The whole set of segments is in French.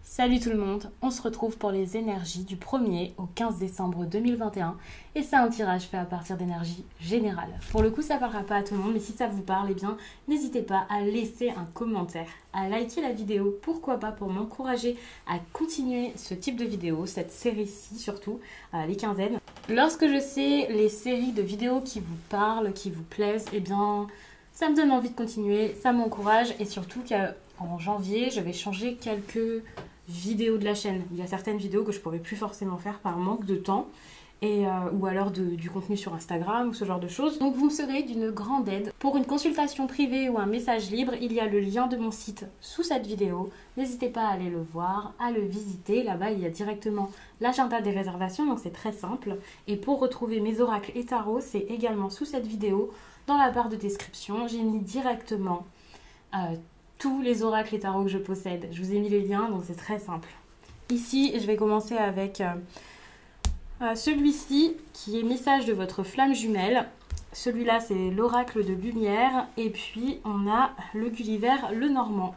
Salut tout le monde, on se retrouve pour les énergies du 1er au 15 décembre 2021 et c'est un tirage fait à partir d'énergie générale. Pour le coup ça parlera pas à tout le monde mais si ça vous parle, eh bien n'hésitez pas à laisser un commentaire, à liker la vidéo, pourquoi pas pour m'encourager à continuer ce type de vidéo, cette série-ci surtout, les quinzaines. Lorsque je sais les séries de vidéos qui vous parlent, qui vous plaisent, eh bien ça me donne envie de continuer, ça m'encourage et surtout qu'en janvier je vais changer quelques vidéos de la chaîne. Il y a certaines vidéos que je ne pourrais plus forcément faire par manque de temps ou alors du contenu sur Instagram ou ce genre de choses. Donc vous me serez d'une grande aide. Pour une consultation privée ou un message libre, il y a le lien de mon site sous cette vidéo. N'hésitez pas à aller le voir, à le visiter. Là-bas, il y a directement l'agenda des réservations, donc c'est très simple. Et pour retrouver mes oracles et tarots, c'est également sous cette vidéo. Dans la barre de description, j'ai mis directement tous les oracles et tarots que je possède. Je vous ai mis les liens, donc c'est très simple. Ici, je vais commencer avec celui-ci, qui est message de votre flamme jumelle. Celui-là, c'est l'oracle de lumière. Et puis, on a le Gulliver, le Normand.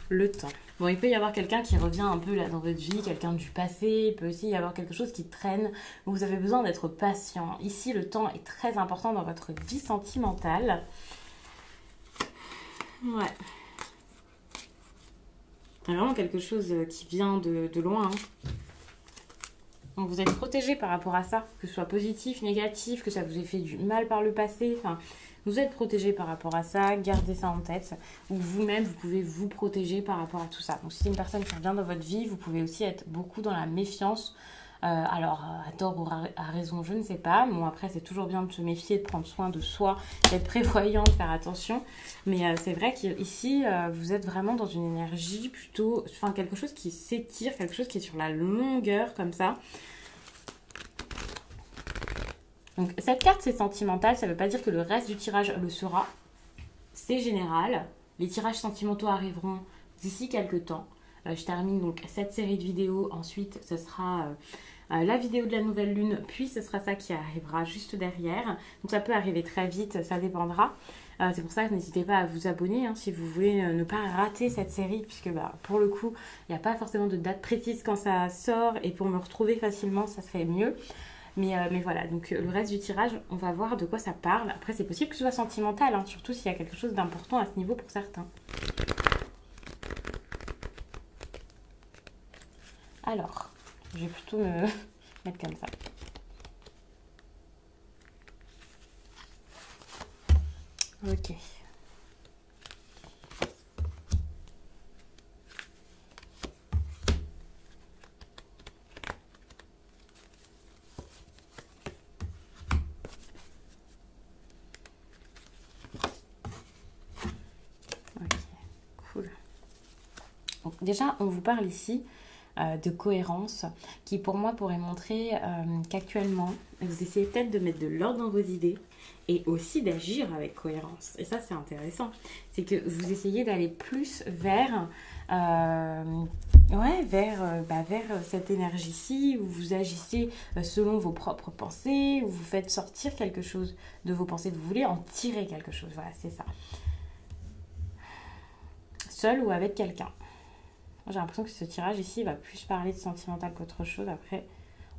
Le temps. Bon, il peut y avoir quelqu'un qui revient un peu là dans votre vie, quelqu'un du passé. Il peut aussi y avoir quelque chose qui traîne. Vous avez besoin d'être patient. Ici, le temps est très important dans votre vie sentimentale. Ouais. C'est vraiment quelque chose qui vient de loin. Hein. Donc vous êtes protégé par rapport à ça, que ce soit positif, négatif, que ça vous ait fait du mal par le passé. Enfin, vous êtes protégé par rapport à ça, gardez ça en tête. Ou vous-même, vous pouvez vous protéger par rapport à tout ça. Donc si c'est une personne qui revient dans votre vie, vous pouvez aussi être beaucoup dans la méfiance. Alors, à tort ou à raison, je ne sais pas. Bon, après, c'est toujours bien de se méfier, de prendre soin de soi, d'être prévoyant, de faire attention. Mais c'est vrai qu'ici, vous êtes vraiment dans une énergie plutôt... Enfin, quelque chose qui s'étire, quelque chose qui est sur la longueur, comme ça. Donc, cette carte, c'est sentimental. Ça ne veut pas dire que le reste du tirage le sera. C'est général. Les tirages sentimentaux arriveront d'ici quelques temps. Je termine donc cette série de vidéos. Ensuite, ce sera... la vidéo de la nouvelle lune, puis ce sera ça qui arrivera juste derrière. Donc ça peut arriver très vite, ça dépendra. C'est pour ça que n'hésitez pas à vous abonner si vous voulez ne pas rater cette série, puisque pour le coup, il n'y a pas forcément de date précise quand ça sort, et pour me retrouver facilement, ça serait mieux. Mais voilà, donc le reste du tirage, on va voir de quoi ça parle. Après, c'est possible que ce soit sentimental, surtout s'il y a quelque chose d'important à ce niveau pour certains. Alors... Je vais plutôt me mettre comme ça. Ok. Ok, cool. Donc déjà, on vous parle ici de cohérence qui pour moi pourrait montrer qu'actuellement vous essayez peut-être de mettre de l'ordre dans vos idées et aussi d'agir avec cohérence. Et ça c'est intéressant, c'est que vous essayez d'aller plus vers vers cette énergie-ci où vous agissez selon vos propres pensées, où vous faites sortir quelque chose de vos pensées, vous voulez en tirer quelque chose, voilà c'est ça. Seul ou avec quelqu'un. J'ai l'impression que ce tirage ici va plus parler de sentimental qu'autre chose. Après,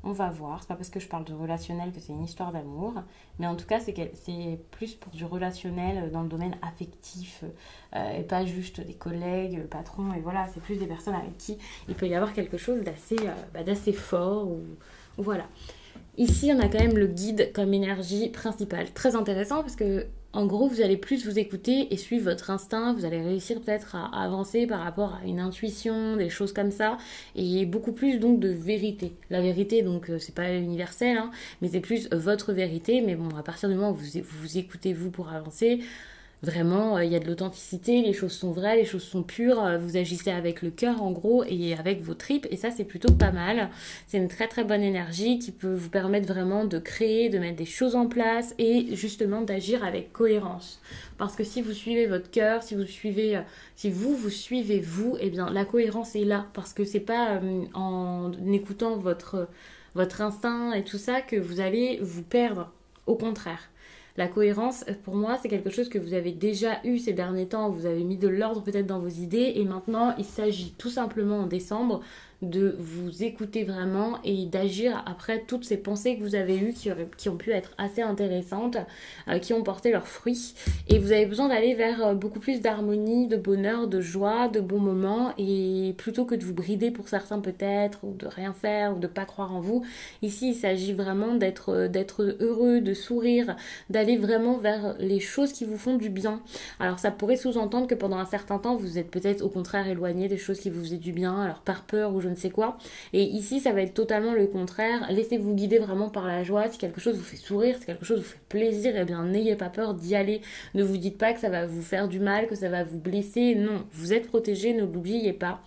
on va voir. C'est pas parce que je parle de relationnel que c'est une histoire d'amour. Mais en tout cas, c'est plus pour du relationnel dans le domaine affectif. Et pas juste des collègues, patrons. Et voilà, c'est plus des personnes avec qui il peut y avoir quelque chose d'assez fort. Ou voilà. Ici, on a quand même le guide comme énergie principale. Très intéressant parce que, en gros, vous allez plus vous écouter et suivre votre instinct. Vous allez réussir peut-être à avancer par rapport à une intuition, des choses comme ça. Et beaucoup plus donc de vérité. La vérité, donc, c'est pas universel, mais c'est plus votre vérité. Mais bon, à partir du moment où vous écoutez vous pour avancer, vraiment, il y a de l'authenticité, les choses sont vraies, les choses sont pures, vous agissez avec le cœur en gros et avec vos tripes et ça c'est plutôt pas mal. C'est une très très bonne énergie qui peut vous permettre vraiment de créer, de mettre des choses en place et justement d'agir avec cohérence. Parce que si vous suivez votre cœur, si vous suivez vous, eh bien la cohérence est là parce que c'est pas en écoutant votre instinct et tout ça que vous allez vous perdre, au contraire. La cohérence, pour moi, c'est quelque chose que vous avez déjà eu ces derniers temps. Vous avez mis de l'ordre peut-être dans vos idées et maintenant, il s'agit tout simplement en décembre de vous écouter vraiment et d'agir après toutes ces pensées que vous avez eues qui ont pu être assez intéressantes, qui ont porté leurs fruits. Et vous avez besoin d'aller vers beaucoup plus d'harmonie, de bonheur, de joie, de bons moments. Et plutôt que de vous brider pour certains peut-être, ou de rien faire, ou de pas croire en vous, ici il s'agit vraiment d'être heureux, de sourire, d'aller vraiment vers les choses qui vous font du bien. Alors ça pourrait sous-entendre que pendant un certain temps, vous êtes peut-être au contraire éloigné des choses qui vous faisaient du bien, alors par peur ou je ne sais quoi. Et ici, ça va être totalement le contraire. Laissez-vous guider vraiment par la joie. Si quelque chose vous fait sourire, si quelque chose vous fait plaisir, eh bien n'ayez pas peur d'y aller. Ne vous dites pas que ça va vous faire du mal, que ça va vous blesser. Non, vous êtes protégé, ne l'oubliez pas.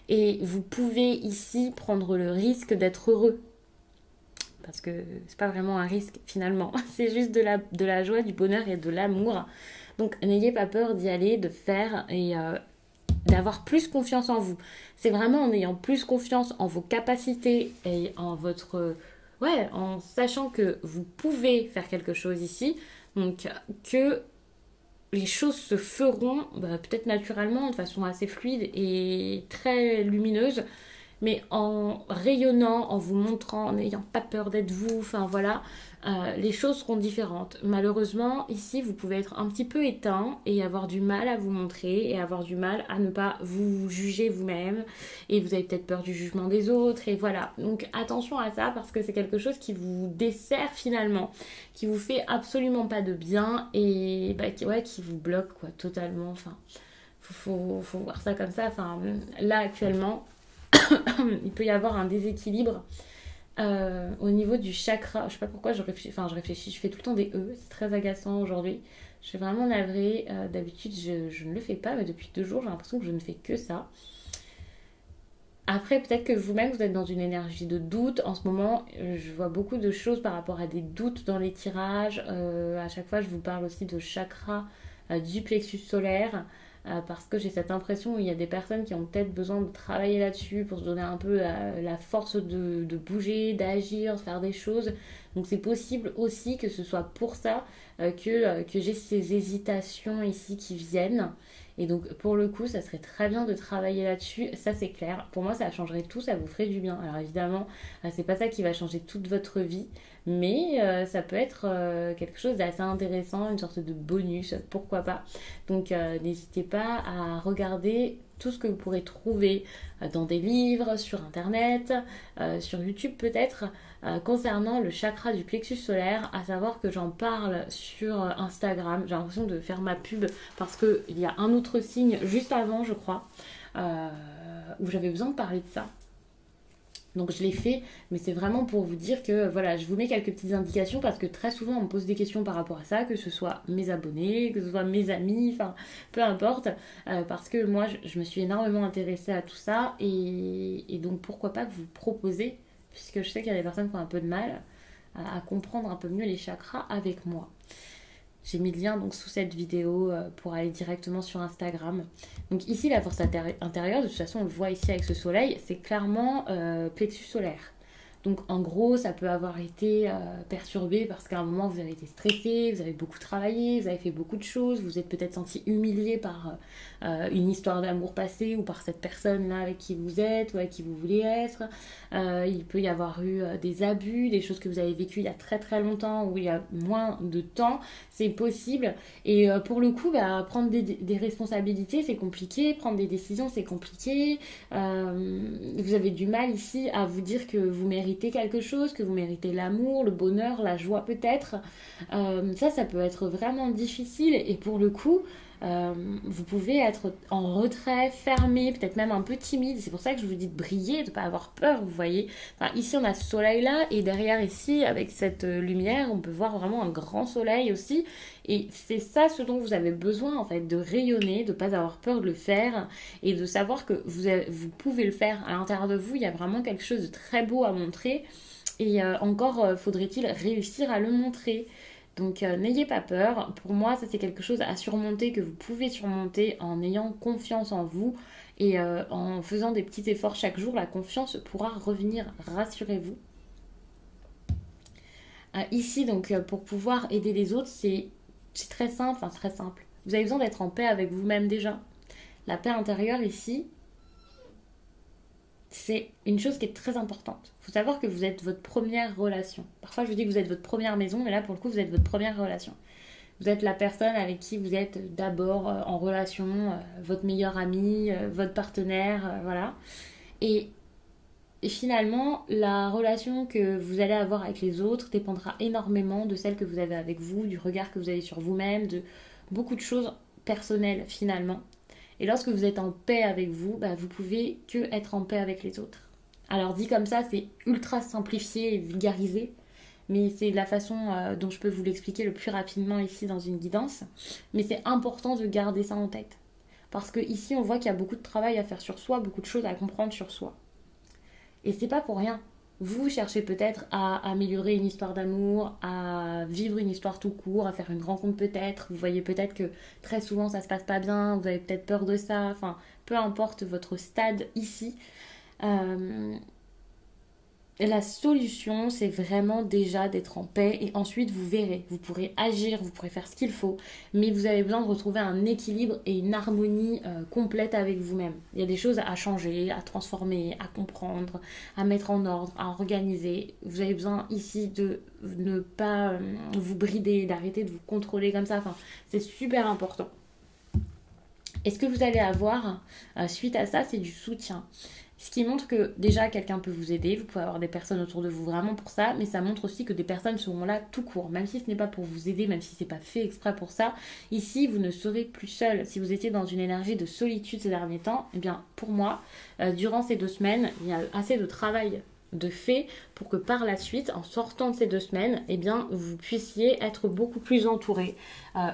Et vous pouvez ici prendre le risque d'être heureux. Parce que c'est pas vraiment un risque finalement. C'est juste de la joie, du bonheur et de l'amour. Donc n'ayez pas peur d'y aller, de faire et d'avoir plus confiance en vous. C'est vraiment en ayant plus confiance en vos capacités et en votre... Ouais, en sachant que vous pouvez faire quelque chose ici, donc que les choses se feront peut-être naturellement de façon assez fluide et très lumineuse, mais en rayonnant, en vous montrant, en n'ayant pas peur d'être vous, enfin voilà, les choses seront différentes. Malheureusement, ici, vous pouvez être un petit peu éteint et avoir du mal à vous montrer et avoir du mal à ne pas vous juger vous-même. Et vous avez peut-être peur du jugement des autres et voilà. Donc attention à ça parce que c'est quelque chose qui vous dessert finalement, qui vous fait absolument pas de bien et qui vous bloque quoi, totalement. Enfin, faut voir ça comme ça. Enfin, là actuellement, il peut y avoir un déséquilibre au niveau du chakra. Je sais pas pourquoi je réfléchis, je fais tout le temps des E, c'est très agaçant aujourd'hui. Je suis vraiment navrée. D'habitude, je ne le fais pas, mais depuis 2 jours, j'ai l'impression que je ne fais que ça. Après, peut-être que vous-même, vous êtes dans une énergie de doute. En ce moment, je vois beaucoup de choses par rapport à des doutes dans les tirages. À chaque fois, je vous parle aussi de chakra du plexus solaire. Parce que j'ai cette impression où il y a des personnes qui ont peut-être besoin de travailler là-dessus pour se donner un peu la force de bouger, d'agir, de faire des choses. Donc c'est possible aussi que ce soit pour ça que j'ai ces hésitations ici qui viennent. Et donc pour le coup, ça serait très bien de travailler là-dessus, ça c'est clair. Pour moi, ça changerait tout, ça vous ferait du bien. Alors évidemment, c'est pas ça qui va changer toute votre vie, mais ça peut être quelque chose d'assez intéressant, une sorte de bonus, pourquoi pas. Donc n'hésitez pas à regarder tout ce que vous pourrez trouver dans des livres, sur internet, sur YouTube peut-être, concernant le chakra du plexus solaire, à savoir que j'en parle sur Instagram. J'ai l'impression de faire ma pub parce qu'il y a un autre signe juste avant, je crois, où j'avais besoin de parler de ça. Donc je l'ai fait, mais c'est vraiment pour vous dire que voilà, je vous mets quelques petites indications parce que très souvent on me pose des questions par rapport à ça, que ce soit mes abonnés, que ce soit mes amis, enfin peu importe, parce que moi je me suis énormément intéressée à tout ça et donc pourquoi pas vous proposer, puisque je sais qu'il y a des personnes qui ont un peu de mal à comprendre un peu mieux les chakras avec moi. J'ai mis le lien donc sous cette vidéo pour aller directement sur Instagram. Donc ici, la force intérieure, de toute façon, on le voit ici avec ce soleil, c'est clairement plexus solaire. Donc en gros, ça peut avoir été perturbé parce qu'à un moment, vous avez été stressé, vous avez beaucoup travaillé, vous avez fait beaucoup de choses, vous êtes peut-être senti humilié par une histoire d'amour passée ou par cette personne-là avec qui vous êtes ou avec qui vous voulez être. Il peut y avoir eu des abus, des choses que vous avez vécues il y a très très longtemps ou il y a moins de temps, c'est possible. Et pour le coup, prendre des responsabilités, c'est compliqué, prendre des décisions, c'est compliqué. Vous avez du mal ici à vous dire que vous méritez quelque chose, que vous méritez l'amour, le bonheur, la joie peut-être. Ça peut être vraiment difficile et pour le coup, vous pouvez être en retrait, fermé, peut-être même un peu timide. C'est pour ça que je vous dis de briller, de ne pas avoir peur, vous voyez. Enfin, ici, on a ce soleil-là et derrière ici, avec cette lumière, on peut voir vraiment un grand soleil aussi. Et c'est ça ce dont vous avez besoin, en fait, de rayonner, de ne pas avoir peur de le faire et de savoir que vous pouvez le faire. À l'intérieur de vous, il y a vraiment quelque chose de très beau à montrer et encore faudrait-il réussir à le montrer. Donc n'ayez pas peur, pour moi ça c'est quelque chose à surmonter, que vous pouvez surmonter en ayant confiance en vous et en faisant des petits efforts chaque jour, la confiance pourra revenir, rassurez-vous. Ici, donc, pour pouvoir aider les autres, c'est très simple, enfin très simple. Vous avez besoin d'être en paix avec vous-même déjà. La paix intérieure ici, c'est une chose qui est très importante. Il faut savoir que vous êtes votre première relation. Parfois, je vous dis que vous êtes votre première maison, mais là, pour le coup, vous êtes votre première relation. Vous êtes la personne avec qui vous êtes d'abord en relation, votre meilleur ami, votre partenaire, voilà. Et, et finalement, la relation que vous allez avoir avec les autres dépendra énormément de celle que vous avez avec vous, du regard que vous avez sur vous-même, de beaucoup de choses personnelles finalement. Et lorsque vous êtes en paix avec vous, bah, vous pouvez que être en paix avec les autres. Alors dit comme ça, c'est ultra simplifié et vulgarisé, mais c'est la façon dont je peux vous l'expliquer le plus rapidement ici dans une guidance. Mais c'est important de garder ça en tête. Parce que ici, on voit qu'il y a beaucoup de travail à faire sur soi, beaucoup de choses à comprendre sur soi. Et c'est pas pour rien. Vous cherchez peut-être à améliorer une histoire d'amour, à vivre une histoire tout court, à faire une rencontre peut-être. Vous voyez peut-être que très souvent ça se passe pas bien, vous avez peut-être peur de ça. Enfin, peu importe votre stade ici. La solution, c'est vraiment déjà d'être en paix et ensuite vous verrez, vous pourrez agir, vous pourrez faire ce qu'il faut, mais vous avez besoin de retrouver un équilibre et une harmonie complète avec vous-même. Il y a des choses à changer, à transformer, à comprendre, à mettre en ordre, à organiser. Vous avez besoin ici de ne pas vous brider, d'arrêter de vous contrôler comme ça. Enfin, c'est super important. Et ce que vous allez avoir suite à ça, c'est du soutien. Ce qui montre que déjà quelqu'un peut vous aider, vous pouvez avoir des personnes autour de vous vraiment pour ça, mais ça montre aussi que des personnes seront là tout court, même si ce n'est pas pour vous aider, même si ce n'est pas fait exprès pour ça. Ici, vous ne serez plus seul. Si vous étiez dans une énergie de solitude ces derniers temps, eh bien pour moi, durant ces 2 semaines, il y a assez de travail de fait pour que par la suite, en sortant de ces 2 semaines, eh bien, vous puissiez être beaucoup plus entouré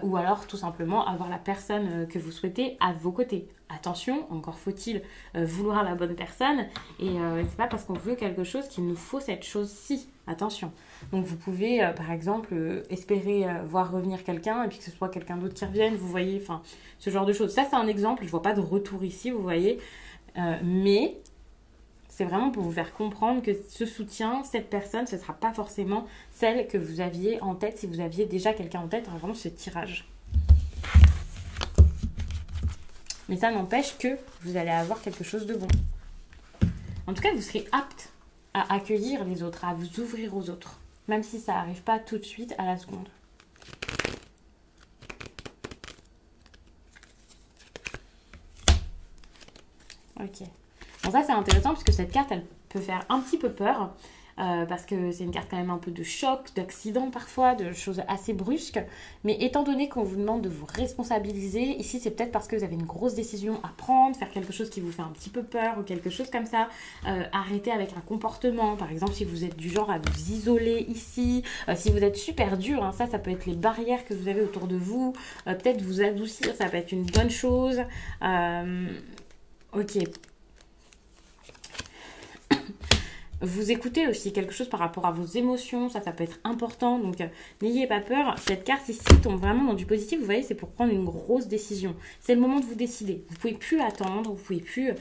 ou alors tout simplement avoir la personne que vous souhaitez à vos côtés. Attention, encore faut-il vouloir la bonne personne et c'est pas parce qu'on veut quelque chose qu'il nous faut cette chose-ci. Attention. Donc vous pouvez par exemple espérer voir revenir quelqu'un et puis que ce soit quelqu'un d'autre qui revienne, vous voyez, enfin ce genre de choses. Ça c'est un exemple, je vois pas de retour ici, vous voyez, mais c'est vraiment pour vous faire comprendre que ce soutien, cette personne, ce ne sera pas forcément celle que vous aviez en tête si vous aviez déjà quelqu'un en tête, vraiment ce tirage. Mais ça n'empêche que vous allez avoir quelque chose de bon. En tout cas, vous serez apte à accueillir les autres, à vous ouvrir aux autres, même si ça n'arrive pas tout de suite à la seconde. Ok. Bon, ça c'est intéressant parce que cette carte elle peut faire un petit peu peur parce que c'est une carte quand même un peu de choc, d'accident parfois, de choses assez brusques. Mais étant donné qu'on vous demande de vous responsabiliser, ici c'est peut-être parce que vous avez une grosse décision à prendre, faire quelque chose qui vous fait un petit peu peur ou quelque chose comme ça, arrêter avec un comportement. Par exemple, si vous êtes du genre à vous isoler ici, si vous êtes super dur, hein, ça peut être les barrières que vous avez autour de vous, peut-être vous adoucir, ça peut être une bonne chose. Ok. Vous écoutez aussi quelque chose par rapport à vos émotions, ça peut être important, donc n'ayez pas peur. Cette carte ici tombe vraiment dans du positif, vous voyez, c'est pour prendre une grosse décision. C'est le moment de vous décider. Vous ne pouvez plus attendre, vous ne pouvez plus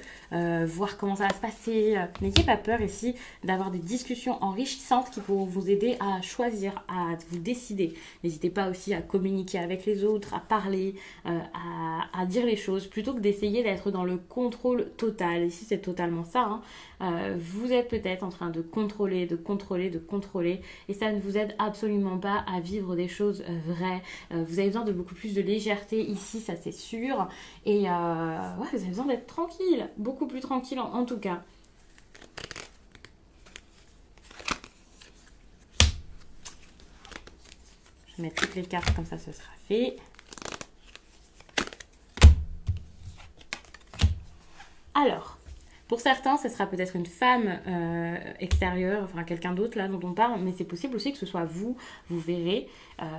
voir comment ça va se passer. N'ayez pas peur ici d'avoir des discussions enrichissantes qui pourront vous aider à choisir, à vous décider. N'hésitez pas aussi à communiquer avec les autres, à parler, à dire les choses, plutôt que d'essayer d'être dans le contrôle total. Ici, c'est totalement ça, hein. Vous êtes peut-être en train de contrôler, et ça ne vous aide absolument pas à vivre des choses vraies. Vous avez besoin de beaucoup plus de légèreté ici, ça c'est sûr, et ouais, vous avez besoin d'être tranquille, beaucoup plus tranquille en tout cas. Je vais mettre toutes les cartes comme ça, ce sera fait. Alors, pour certains, ce sera peut-être une femme extérieure, enfin quelqu'un d'autre là dont on parle, mais c'est possible aussi que ce soit vous, vous verrez.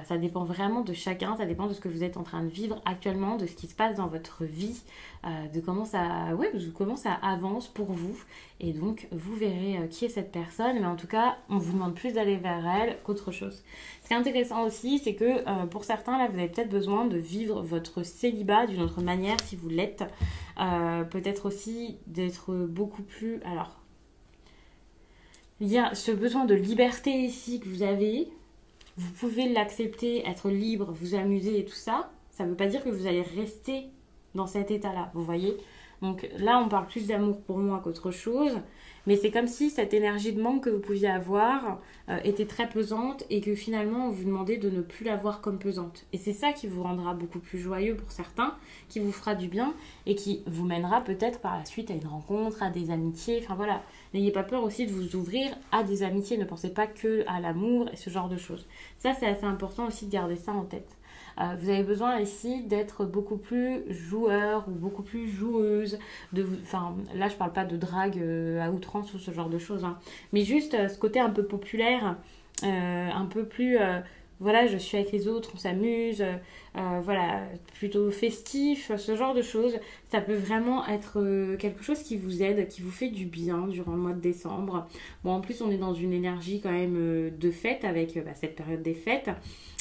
Ça dépend vraiment de chacun, ça dépend de ce que vous êtes en train de vivre actuellement, de ce qui se passe dans votre vie, de comment ça avance pour vous. Et donc, vous verrez qui est cette personne, mais en tout cas, on vous demande plus d'aller vers elle qu'autre chose. Ce qui est intéressant aussi, c'est que pour certains, là, vous avez peut-être besoin de vivre votre célibat d'une autre manière si vous l'êtes. Peut-être aussi d'être beaucoup plus... Alors, il y a ce besoin de liberté ici que vous avez, vous pouvez l'accepter, être libre, vous amuser et tout ça. Ça ne veut pas dire que vous allez rester dans cet état-là, vous voyez. Donc là, on parle plus d'amour pour moi qu'autre chose. Mais c'est comme si cette énergie de manque que vous pouviez avoir était très pesante et que finalement, on vous demandait de ne plus la voir comme pesante. Et c'est ça qui vous rendra beaucoup plus joyeux pour certains, qui vous fera du bien et qui vous mènera peut-être par la suite à une rencontre, à des amitiés. Enfin voilà, n'ayez pas peur aussi de vous ouvrir à des amitiés. Ne pensez pas que à l'amour et ce genre de choses. Ça, c'est assez important aussi de garder ça en tête. Vous avez besoin ici d'être beaucoup plus joueur ou beaucoup plus joueuse. Enfin, là, je parle pas de drague à outrance ou ce genre de choses, hein, mais juste ce côté un peu populaire, un peu plus... voilà, je suis avec les autres, on s'amuse, voilà, plutôt festif, ce genre de choses. Ça peut vraiment être quelque chose qui vous aide, qui vous fait du bien durant le mois de décembre. Bon, en plus, on est dans une énergie quand même de fête avec cette période des fêtes.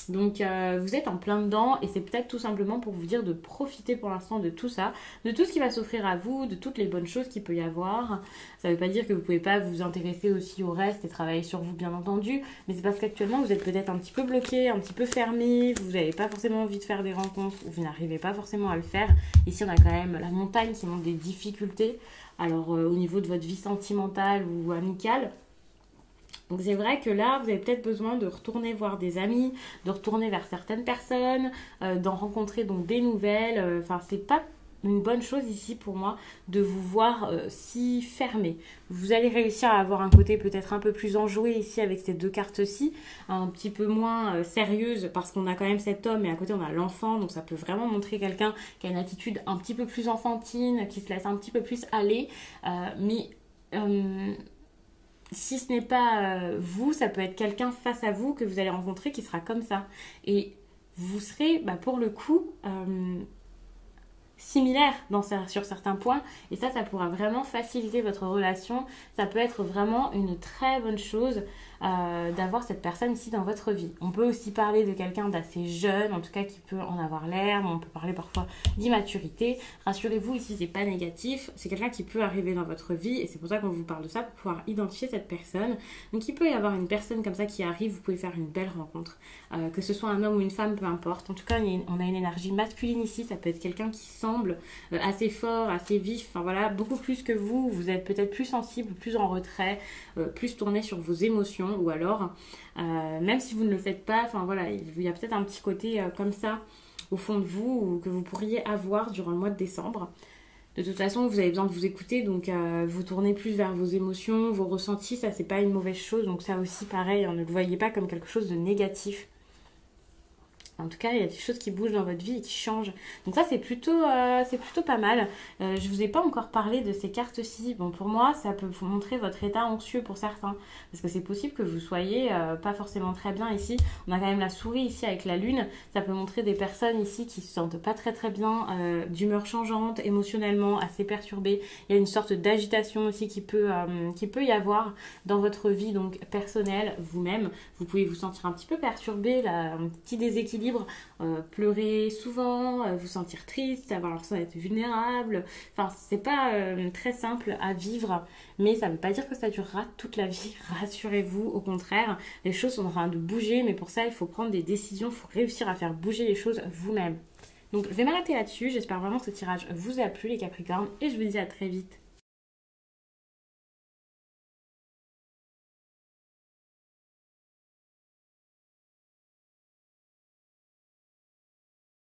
Donc vous êtes en plein dedans et c'est peut-être tout simplement pour vous dire de profiter pour l'instant de tout ça, de tout ce qui va s'offrir à vous, de toutes les bonnes choses qu'il peut y avoir. Ça ne veut pas dire que vous ne pouvez pas vous intéresser aussi au reste et travailler sur vous bien entendu, mais c'est parce qu'actuellement vous êtes peut-être un petit peu bloqué, un petit peu fermé, vous n'avez pas forcément envie de faire des rencontres ou vous n'arrivez pas forcément à le faire. Ici on a quand même la montagne qui montre des difficultés, alors au niveau de votre vie sentimentale ou amicale. Donc c'est vrai que là, vous avez peut-être besoin de retourner voir des amis, de retourner vers certaines personnes, d'en rencontrer donc des nouvelles. Enfin, c'est pas une bonne chose ici pour moi de vous voir si fermé. Vous allez réussir à avoir un côté peut-être un peu plus enjoué ici avec ces deux cartes-ci, un petit peu moins sérieuse parce qu'on a quand même cet homme et à côté on a l'enfant, donc ça peut vraiment montrer quelqu'un qui a une attitude un petit peu plus enfantine, qui se laisse un petit peu plus aller, mais... si ce n'est pas vous, ça peut être quelqu'un face à vous que vous allez rencontrer qui sera comme ça. Et vous serez, pour le coup, similaire sur certains points. Et ça pourra vraiment faciliter votre relation. Ça peut être vraiment une très bonne chose d'avoir cette personne ici dans votre vie. On peut aussi parler de quelqu'un d'assez jeune, en tout cas qui peut en avoir l'air, mais on peut parler parfois d'immaturité. Rassurez-vous, ici c'est pas négatif, c'est quelqu'un qui peut arriver dans votre vie et c'est pour ça qu'on vous parle de ça, pour pouvoir identifier cette personne. Donc il peut y avoir une personne comme ça qui arrive, vous pouvez faire une belle rencontre, que ce soit un homme ou une femme, peu importe. En tout cas, on a une énergie masculine ici, ça peut être quelqu'un qui semble assez fort, assez vif, enfin voilà, beaucoup plus que vous. Vous êtes peut-être plus sensible, plus en retrait, plus tourné sur vos émotions, ou alors même si vous ne le faites pas, enfin voilà, il y a peut-être un petit côté comme ça au fond de vous ou que vous pourriez avoir durant le mois de décembre. De toute façon, vous avez besoin de vous écouter, donc vous tournez plus vers vos émotions, vos ressentis, ça c'est pas une mauvaise chose, donc ça aussi pareil, ne le voyez pas comme quelque chose de négatif. En tout cas, il y a des choses qui bougent dans votre vie et qui changent. Donc ça, c'est plutôt pas mal. Je vous ai pas encore parlé de ces cartes-ci. Bon, pour moi, ça peut vous montrer votre état anxieux pour certains. Parce que c'est possible que vous soyez pas forcément très bien ici. On a quand même la souris ici avec la lune. Ça peut montrer des personnes ici qui se sentent pas très très bien, d'humeur changeante, émotionnellement assez perturbées. Il y a une sorte d'agitation aussi qui peut y avoir dans votre vie donc personnelle, vous-même. Vous pouvez vous sentir un petit peu perturbé, là, un petit déséquilibre. Pleurer souvent, vous sentir triste, avoir l'impression d'être vulnérable. Enfin, c'est pas très simple à vivre, mais ça ne veut pas dire que ça durera toute la vie. Rassurez-vous, au contraire, les choses sont en train de bouger, mais pour ça, il faut prendre des décisions, il faut réussir à faire bouger les choses vous-même. Donc, je vais m'arrêter là-dessus. J'espère vraiment que ce tirage vous a plu, les Capricornes, et je vous dis à très vite.